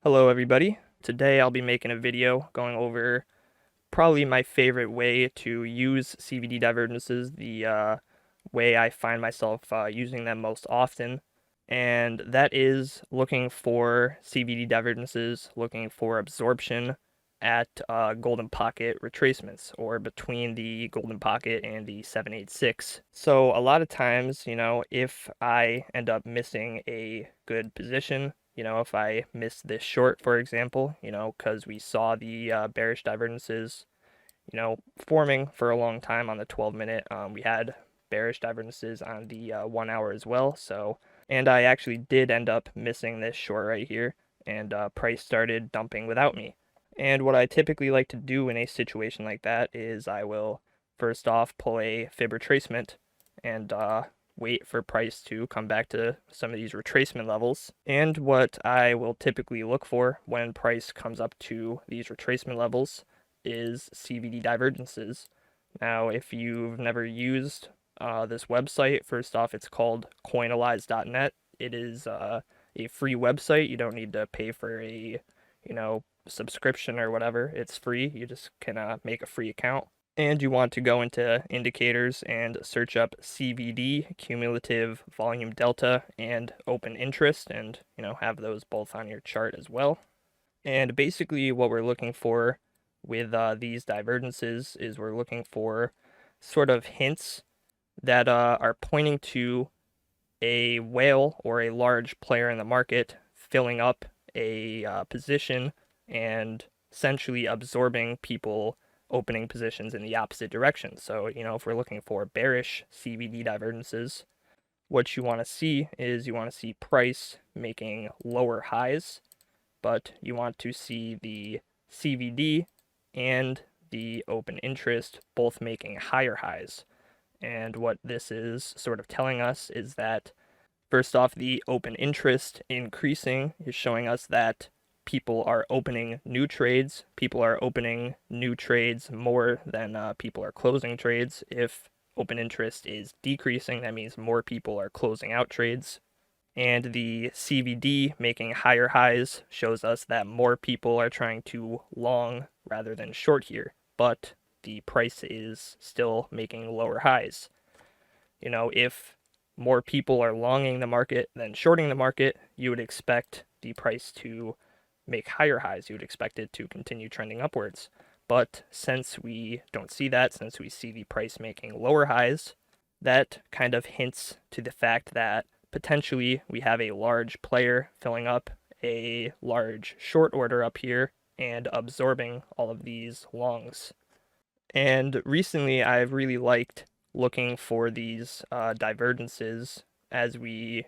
Hello everybody. Today I'll be making a video going over probably my favorite way to use CVD divergences, the way I find myself using them most often, and that is looking for CVD divergences, looking for absorption at golden pocket retracements, or between the golden pocket and the 786. So a lot of times, if I end up missing a good position, if I miss this short, for example, because we saw the bearish divergences, forming for a long time on the 12-minute. We had bearish divergences on the 1 hour as well. And I actually did end up missing this short right here, and price started dumping without me. And what I typically like to do in a situation like that is I will first off pull a fib retracement and wait for price to come back to some of these retracement levels. And what I will typically look for when price comes up to these retracement levels is CVD divergences. Now, if you've never used this website, first off, it's called coinalyze.net. It is a free website. You don't need to pay for a, subscription or whatever. It's free. You just can make a free account. And you want to go into indicators and search up CVD, cumulative volume delta, and open interest, and have those both on your chart as well. And basically what we're looking for with these divergences is we're looking for sort of hints that are pointing to a whale or a large player in the market filling up a position and essentially absorbing people opening positions in the opposite direction. So, if we're looking for bearish CVD divergences, what you want to see is you want to see price making lower highs, but you want to see the CVD and the open interest both making higher highs. And what this is sort of telling us is that, first off, the open interest increasing is showing us that people are opening new trades. People are opening new trades more than people are closing trades. If open interest is decreasing, that means more people are closing out trades. And the CVD making higher highs shows us that more people are trying to long rather than short here, but the price is still making lower highs. If more people are longing the market than shorting the market, you would expect the price to make higher highs. You would expect it to continue trending upwards. But since we don't see that, since we see the price making lower highs, that kind of hints to the fact that potentially we have a large player filling up a large short order up here and absorbing all of these longs. And recently I've really liked looking for these divergences as we,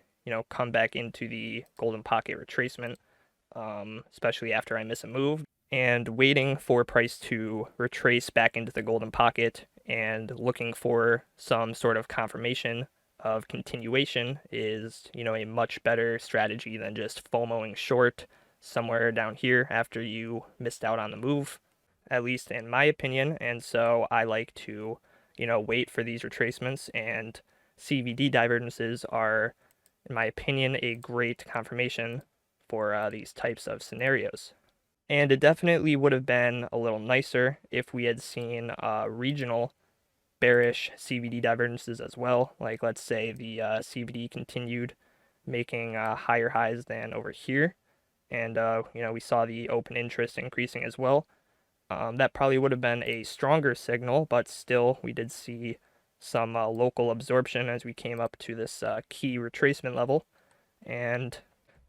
come back into the golden pocket retracement, especially after I miss a move, and waiting for price to retrace back into the golden pocket and looking for some sort of confirmation of continuation is, a much better strategy than just FOMOing short somewhere down here after you missed out on the move, at least in my opinion. And so I like to, wait for these retracements, and CVD divergences are, in my opinion, a great confirmation for these types of scenarios. And it definitely would have been a little nicer if we had seen regional bearish CVD divergences as well. Like, let's say the CVD continued making higher highs than over here, and we saw the open interest increasing as well. That probably would have been a stronger signal, but still we did see some local absorption as we came up to this key retracement level, and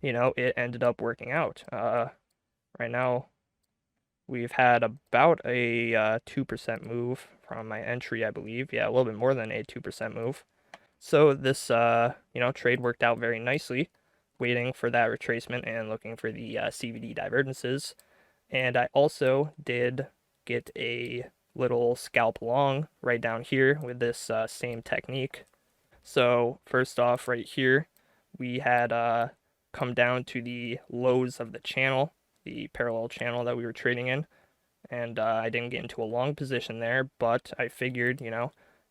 it ended up working out. Right now we've had about a 2% move from my entry, I believe. Yeah, a little bit more than a 2% move. So this trade worked out very nicely, waiting for that retracement and looking for the CVD divergences. And I also did get a little scalp long right down here with this same technique. So first off, right here, we had come down to the lows of the channel, the parallel channel that we were trading in. And I didn't get into a long position there, but I figured,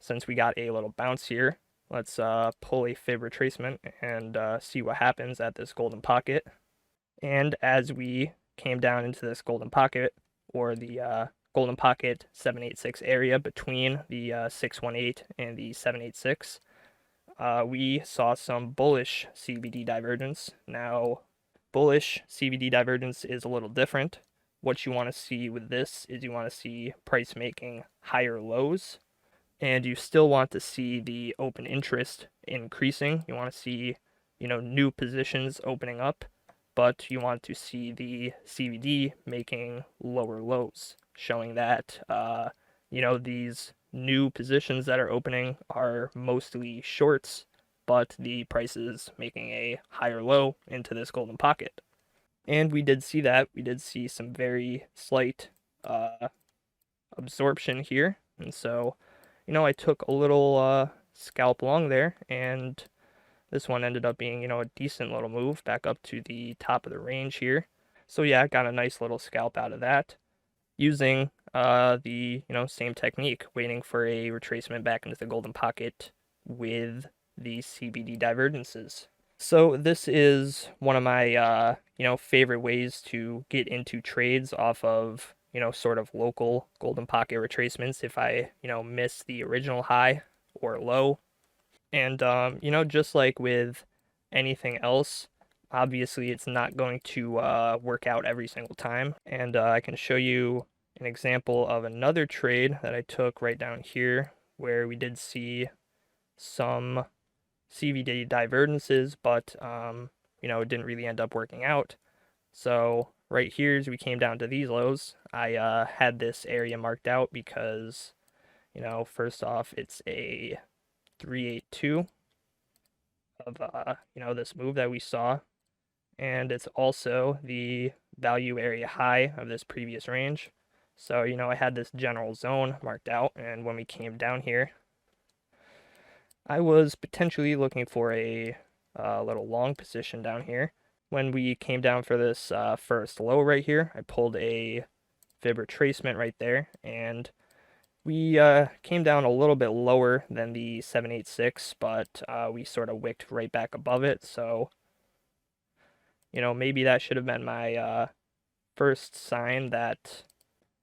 since we got a little bounce here, let's pull a fib retracement and see what happens at this golden pocket. And as we came down into this golden pocket, or the golden pocket 786 area between the 618 and the 786, we saw some bullish CVD divergence. Now, bullish CVD divergence is a little different. What you want to see with this is you want to see price making higher lows, and you still want to see the open interest increasing. You want to see, new positions opening up, but you want to see the CVD making lower lows, showing that, these new positions that are opening are mostly shorts, but the price is making a higher low into this golden pocket. And we did see that. We did see some very slight absorption here. And so, I took a little scalp long there, and this one ended up being, a decent little move back up to the top of the range here. So yeah, got a nice little scalp out of that using the, same technique, waiting for a retracement back into the golden pocket with the CVD divergences. So this is one of my, favorite ways to get into trades off of, sort of local golden pocket retracements if I, miss the original high or low. And, just like with anything else, obviously it's not going to work out every single time. And I can show you an example of another trade that I took right down here where we did see some CVD divergences, but, it didn't really end up working out. So right here, as we came down to these lows, I had this area marked out because, first off, it's a 382 of, this move that we saw. And it's also the value area high of this previous range. So, I had this general zone marked out. And when we came down here, I was potentially looking for a little long position down here. When we came down for this first low right here, I pulled a fib retracement right there, and we came down a little bit lower than the 786, but we sort of wicked right back above it. So, maybe that should have been my first sign that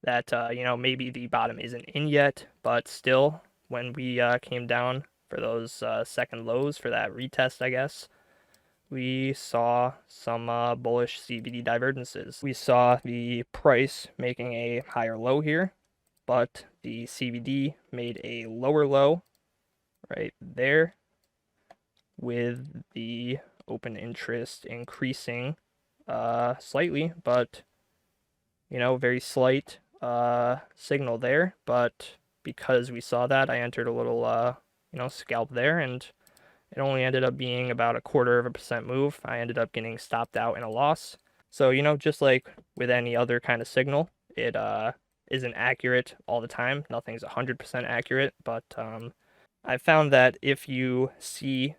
maybe the bottom isn't in yet. But still, when we came down for those second lows for that retest, I guess, we saw some bullish CVD divergences. We saw the price making a higher low here, but the CVD made a lower low right there, with the open interest increasing slightly, but very slight signal there. But because we saw that, I entered a little scalp there, and it only ended up being about 0.25% move. I ended up getting stopped out in a loss. So, just like with any other kind of signal, it isn't accurate all the time. Nothing's 100% accurate, but I found that if you see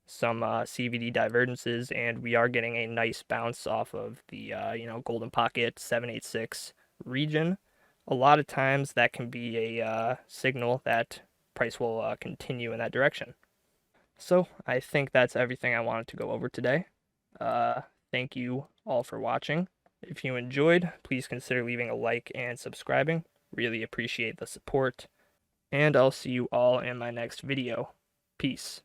some CVD divergences and we are getting a nice bounce off of the, golden pocket 786 region, a lot of times that can be a signal that price will continue in that direction. So I think that's everything I wanted to go over today. Thank you all for watching. If you enjoyed, please consider leaving a like and subscribing. Really appreciate the support. And I'll see you all in my next video. Peace.